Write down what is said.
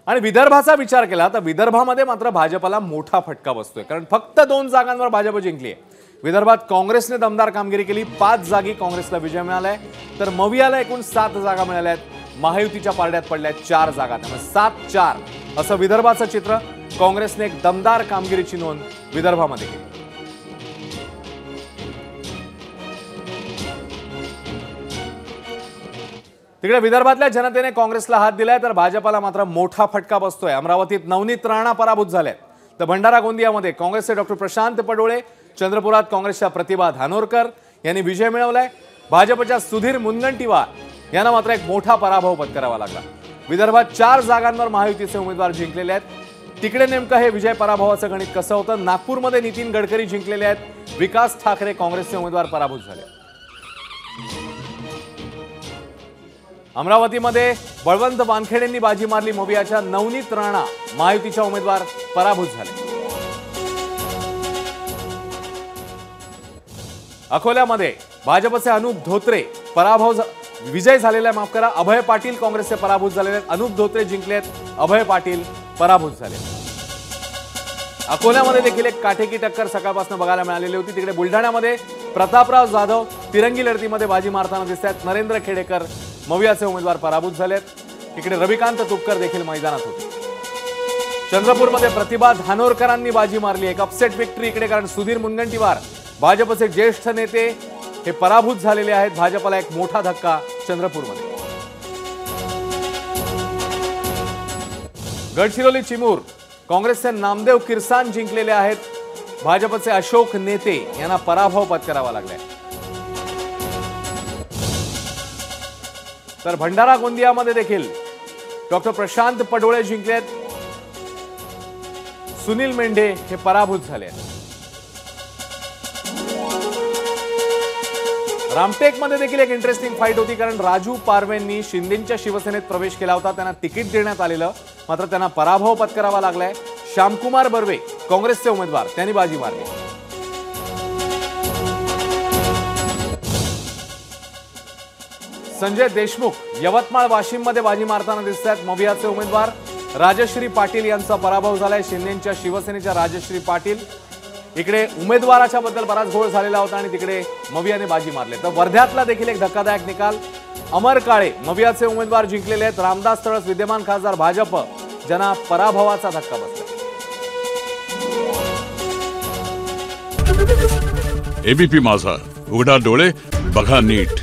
आणि विदर्भाचा विचार केला तर विदर्भामध्ये मात्र भाजपला मोठा फटका बसतोय, कारण फक्त 2 जागांवर भाजप जिंकली आहे। विदर्भात काँग्रेसने दमदार कामगिरी केली, 5 जागी काँग्रेसला विजय मिळालाय, तर मवियाला एकूण 7 जागा मिळाल्या आहेत। महायुतीच्या पारड्यात पडल्या 4 जागा, त्यामुळे 7-4 असं विदर्भाचं चित्र। काँग्रेसने एक दमदार कामगिरीची नोंद विदर्भामध्ये केली। तिकडे विदर्भातल्या जनतेने काँग्रेसला हात दिलाय, तर भाजपला मात्र मोठा फटका बसतोय। अमरावतीत नवनीत राणा पराभूत झाले, तर भंडारा गोंदियामध्ये काँग्रेसचे डॉक्टर प्रशांत पडोळे, चंद्रपुरात काँग्रेसच्या प्रतिभा धानोरकर यांनी विजय मिळवलाय। भाजपच्या सुधीर मुनगंटीवार यांना मात्र एक मोठा पराभव पत्करावा लागला। विदर्भात 4 जागांवर महायुतीचे उमेदवार जिंकलेले आहेत। तिकडे नेमकं हे विजय पराभवाचं गणित कसं होतं? नागपूरमध्ये नितीन गडकरी जिंकलेले आहेत, विकास ठाकरे काँग्रेसचे उमेदवार पराभूत झाले। अमरावतीमध्ये बळवंत वानखेडेंनी बाजी मारली, मोबियाच्या नवनीत राणा महायुतीच्या उमेदवार पराभूत झाले। अकोल्यामध्ये भाजपचे अनुप धोत्रे विजय झालेला, माफ करा, अभय पाटील काँग्रेसचे पराभूत झालेले आहेत। अनुप धोत्रे जिंकलेत, अभय पाटील पराभूत झाले। अकोल्यामध्ये देखील एक काटेकी टक्कर सकाळपासून बघायला मिळालेली होती। तिकडे बुलढाण्यामध्ये प्रतापराव जाधव तिरंगी लढतीमध्ये बाजी मारताना दिसतात, नरेंद्र खेडेकर मवियाचे उमेदवार पराभूत झालेत। इकडे रविकांत तुपकर देखील मैदानात होते। चंद्रपूरमध्ये प्रतिभा धानोरकरांनी बाजी मारली, एक अपसेट विक्ट्री इकडे, कारण सुधीर मुनगंटीवार भाजपचे ज्येष्ठ नेते हे पराभूत झालेले आहेत। भाजपला एक मोठा धक्का चंद्रपूरमध्ये। गडचिरोली चिमूर काँग्रेसचे नामदेव किरसान जिंकलेले आहेत, भाजपचे अशोक नेते यांना पराभव पत्करावा लागलाय। तर भंडारा गोंदियामध्ये देखील डॉक्टर प्रशांत पडोळे जिंकलेत, सुनील मेंढे हे पराभूत झाले आहेत। रामटेकमध्ये देखील एक इंटरेस्टिंग फाईट होती, कारण राजू पारवेंनी शिंदेच्या शिवसेनेत प्रवेश केला होता, त्यांना तिकीट देण्यात आलेलं, मात्र त्यांना पराभव पत्करावा लागलाय। श्यामकुमार बर्वे काँग्रेसचे उमेदवार त्यांनी बाजी मारली। संजय देशमुख यवतमाळ वाशिममध्ये बाजी मारताना दिसतात, मवियाचे उमेदवार राजश्री पाटील यांचा पराभव झालाय। शिंदेच्या शिवसेनेच्या राजश्री पाटील, इकडे उमेदवाराच्या बद्दल बराच घोळ झालेला होता आणि तिकडे मवियाने बाजी मारले। तर वर्ध्यातला देखील एक धक्कादायक निकाल, अमर काळे मवियाचे उमेदवार जिंकलेले आहेत, रामदास तळस विद्यमान खासदार भाजप ज्यांना पराभवाचा धक्का बसला। एबीपी माझा, उघडा डोळे बघा नीट।